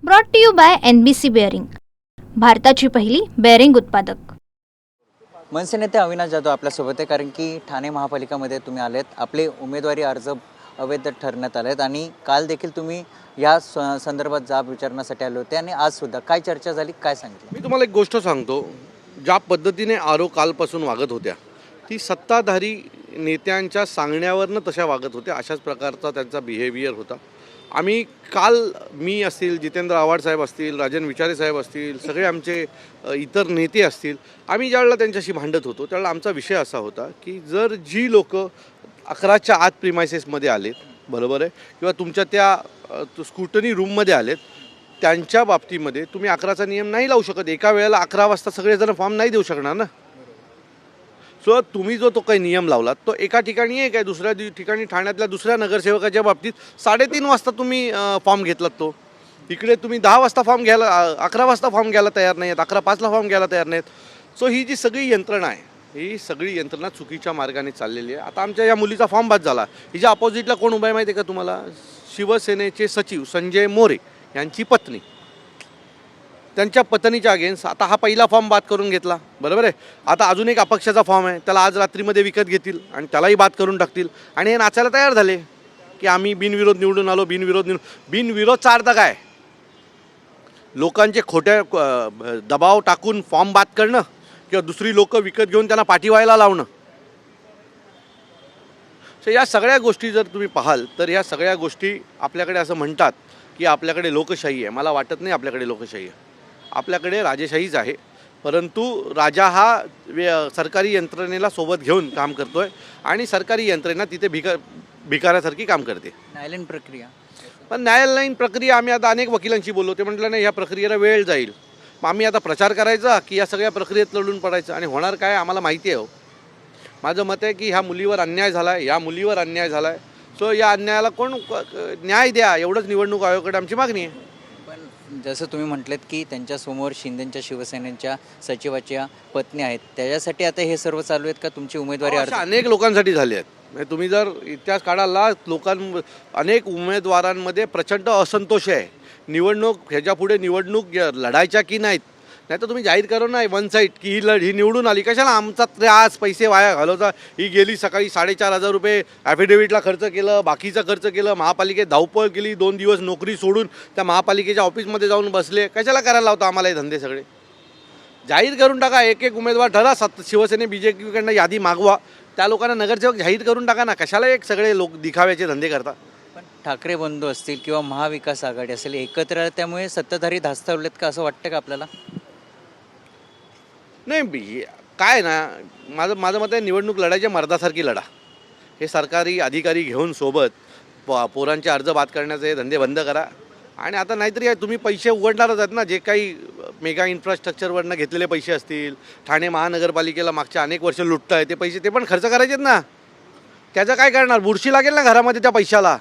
Brought to you by NBC bearing, भारताची पहिली bearing उत्पादक। मनसे नेते अविनाश जाधव आपल्यासोबत आहे, कारण की ठाणे महापालिकामध्ये तुम्ही आलेत, आपले उमेदवारी अर्ज अवैध ठरण्यात आलेत आणि काल देखील तुम्ही या संदर्भात जाब विचारण्यासाठी आले होते आणि आज सुद्धा काय चर्चा झाली, काय सांगितलं? मी तुम्हाला एक गोष्ट सांगतो, ज्या पद्धतीने आरो कालपासून वागत होत्या ती सत्ताधारी नेत्यांच्या सांगण्यावरनं तशा वागत होत्या, अशाच प्रकारचा त्यांचा बिहेवियर होता। आम्ही काल मी असतील, जितेंद्र आव्हाड साहेब असतील, राजन विचारे साहेब असतील, सगळे आमचे इतर नेते असतील, आम्ही ज्यावेळेला त्यांच्याशी भांडत होतो त्यावेळेला आमचा विषय असा होता की जर जी लोक 11च्या आत प्रिमायसेसमध्ये आलेत, बरोबर आहे, किंवा तुमच्या त्या स्क्रुटनी रूममध्ये आलेत, त्यांच्या बाबतीमध्ये तुम्ही 11चा नियम नाही लावू शकत। एका वेळेला 11 वाजता सगळेजण फॉर्म नाही देऊ शकणार ना। सो तुम्ही जो तो काही नियम लावलात तो एका ठिकाणी आहे, काय दुसऱ्या ठिकाणी ठाण्यातल्या दुसऱ्या नगरसेवकाच्या बाबतीत 3:30 वाजता तुम्ही फॉर्म घेतलात, तो इकडे तुम्ही 10 वाजता फॉर्म घ्यायला 11 वाजता फॉर्म घ्यायला तयार नाही आहेत, 11:05ला फॉर्म घ्यायला तयार नाहीत। सो ही जी सगळी यंत्रणा आहे, ही सगळी यंत्रणा चुकीच्या मार्गाने चाललेली आहे। आता आमच्या या मुलीचा फॉर्म बाद झाला, हिच्या अपोजिटला कोण उभा आहे माहिती आहे का तुम्हाला? शिवसेनेचे सचिव संजय मोरे यांची पत्नी, त्यांच्या पत्नीच्या अगेन्स्ट आता हा पहिला फॉर्म बाद करून घेतला, बरोबर आहे। आता अजून एक अपक्षाचा फॉर्म आहे, त्याला आज रात्रीमध्ये विकत घेतील आणि त्यालाही बाद करून टाकतील आणि हे नाचायला तयार झाले की आम्ही बिनविरोध निवडून आलो, बिनविरोधचा अर्थ काय? लोकांचे खोट्या दबाव टाकून फॉर्म बाद करणं किंवा दुसरी लोक विकत घेऊन त्यांना पाठी व्हायला लावणं। सो या सगळ्या गोष्टी जर तुम्ही पाहाल तर या सगळ्या गोष्टी आपल्याकडे असं म्हणतात की आपल्याकडे लोकशाही आहे। मला वाटत नाही आपल्याकडे लोकशाही आहे, आपल्याकडे राजेशाहीच आहे। परंतु राजा हा सरकारी यंत्रणेला सोबत घेऊन काम करतोय आणि सरकारी यंत्रणा तिथे भिकाऱ्यासारखी काम करते। न्यायालयीन प्रक्रिया, पण न्यायालयीन प्रक्रिया आम्ही आता अनेक वकिलांशी बोललो, ते म्हटलं नाही, ह्या प्रक्रियेला वेळ जाईल। मग आम्ही आता प्रचार करायचा की या सगळ्या प्रक्रियेत लढून पडायचं? आणि होणार काय आम्हाला माहिती आहे हो। माझं मत आहे की ह्या मुलीवर अन्याय झाला आहे, या मुलीवर अन्याय झाला आहे। सो या अन्यायाला कोण न्याय द्या, एवढंच निवडणूक आयोगाकडे आमची मागणी आहे। पण जसं तुम्ही म्हटलेत की त्यांच्यासमोर शिंदेच्या शिवसेनेच्या सचिवाच्या पत्नी आहेत, त्याच्यासाठी आता हे सर्व चालू आहेत का तुमची उमेदवारी अर्ज? अनेक लोकांसाठी झाले आहेत। म्हणजे तुम्ही जर इतिहास काढाला, अनेक उमेदवारांमध्ये प्रचंड असंतोष आहे। निवडणूक ह्याच्यापुढे निवडणूक लढायच्या की नाहीत, नाही तर तुम्ही जाहीर करू नाही वन साईड की ही निवडून आली, कशाला आमचा त्रास पैसे वाया घालवता? ही गेली सकाळी 4,500 रुपये ॲफिडेव्हिटला खर्च केलं, बाकीचं खर्च केलं, महापालिकेत धावपळ केली, 2 दिवस नोकरी सोडून त्या महापालिकेच्या ऑफिसमध्ये जाऊन बसले, कशाला करायला लावता आम्हाला हे धंदे सगळे? जाहीर करून टाका, एक एक उमेदवार ठरा, शिवसेने BJPकडनं यादी मागवा, त्या लोकांना नगरसेवक जाहीर करून टाका ना, कशाला एक सगळे लोक दिखाव्याचे धंदे करता? पण ठाकरे बंधू असतील किंवा महाविकास आघाडी असेल एकत्र आले, त्यामुळे सत्ताधारी धास्तावलेत का, असं वाटतं का आपल्याला? नाही, काय ना, माझं मत आहे, निवडणूक लढायच्या मर्दासारखी लढा। हे सरकारी अधिकारी घेऊन सोबत पोरांचे अर्ज बाद करण्याचे धंदे बंद करा। आणि आता नाहीतरी तुम्ही पैसे उघडणारच आहेत ना, जे काही मेगा इन्फ्रास्ट्रक्चरवरनं घेतलेले पैसे असतील, ठाणे महानगरपालिकेला मागच्या अनेक वर्ष लुटताय ते पैसे, ते पण खर्च करायचे आहेत ना। त्याचं काय करणार? बुरशी लागेल ना घरामध्ये त्या पैशाला।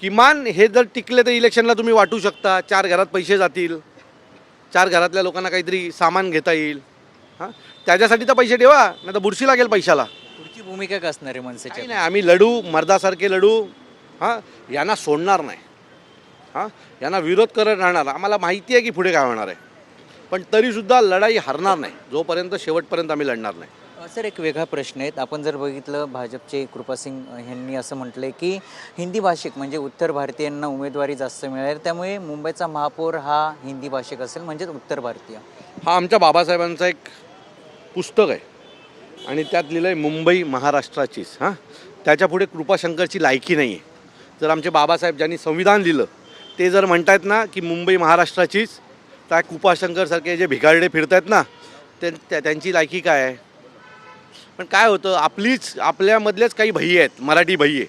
किमान हे जर टिकले तर इलेक्शनला तुम्ही वाटू शकता, 4 घरात पैसे जातील, 4 घरातल्या लोकांना काहीतरी सामान घेता येईल। हां, त्याच्यासाठी तर पैसे ठेवा, नाही तर बुरशी लागेल पैशाला। पुढची भूमिका काय असणार आहे मनसेची? नाही, आम्ही लढू, मर्दासारखे लढू। हां, यांना सोडणार नाही, हां, यांना विरोध करत राहणार। आम्हाला माहिती आहे की पुढे काय होणार आहे, पण तरीसुद्धा लढाई हरणार नाही, जोपर्यंत शेवटपर्यंत आम्ही लढणार नाही। सर, एक वेगळा प्रश्न आहे, आपण जर बघितलं भाजपचे कृपासिंग यांनी असं म्हटलं की हिंदी भाषिक म्हणजे उत्तर भारतीयांना उमेदवारी जास्त मिळेल, त्यामुळे मुंबईचा महापौर हा हिंदी भाषिक असेल, म्हणजेच उत्तर भारतीय। हा आमच्या बाबासाहेबांचा एक पुस्तक आहे आणि त्यात लिहिलं आहे मुंबई महाराष्ट्राचीच। हां, त्याच्यापुढे कृपाशंकरची लायकी नाही आहे। जर आमचे बाबासाहेब ज्यांनी संविधान लिहिलं ते जर म्हणतायत ना की मुंबई महाराष्ट्राचीच, त्या कृपाशंकरसारखे जे भिकारडे फिरत आहेत ना, त्यांची लायकी काय आहे? पण काय होतं, आपल्यामधलेच काही भैये आहेत, मराठी भैये,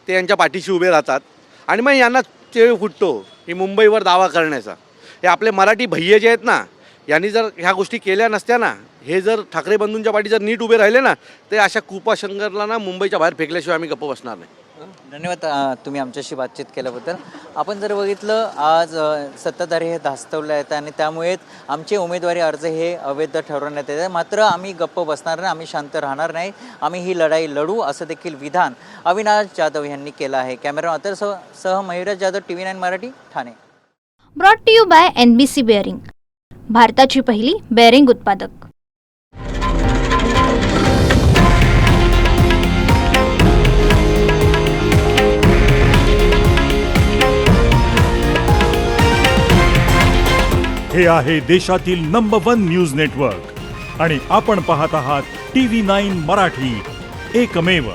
ते यांच्या पाठीशी उभे राहतात आणि मग यांना चेळ फुटतो की मुंबईवर दावा करण्याचा। हे आपले मराठी भैये जे आहेत ना, यांनी जर ह्या गोष्टी केल्या नसत्या ना, हे जर ठाकरे बंधूंच्या पाठी जर नीट उभे राहिले ना, ते अशा कृपाशंकरला ना मुंबईच्या बाहेर फेकल्याशिवाय आम्ही गप्प बसणार नाही। धन्यवाद तुम्ही आमच्याशी बातचीत केल्याबद्दल। आपण जर बघितलं आज सत्ताधारी हे धास्तवले आहेत आणि त्यामुळेच आमचे उमेदवारी अर्ज हे अवैध ठरवण्यात येते, मात्र आम्ही गप्प बसणार नाही, आम्ही शांत राहणार नाही, आम्ही ही लढाई लढू, असं देखील विधान अविनाश जाधव यांनी केलं आहे। कॅमेरा अतरसह मयुराज जाधव, TV9 मराठी, ठाणे। Brought to you by NBC bearing, भारताची पहिली बेअरिंग उत्पादक. हे आहे देशातील नंबर 1 न्यूज नेटवर्क आणि आपण पाहत आहात TV9 मराठी, एकमेव.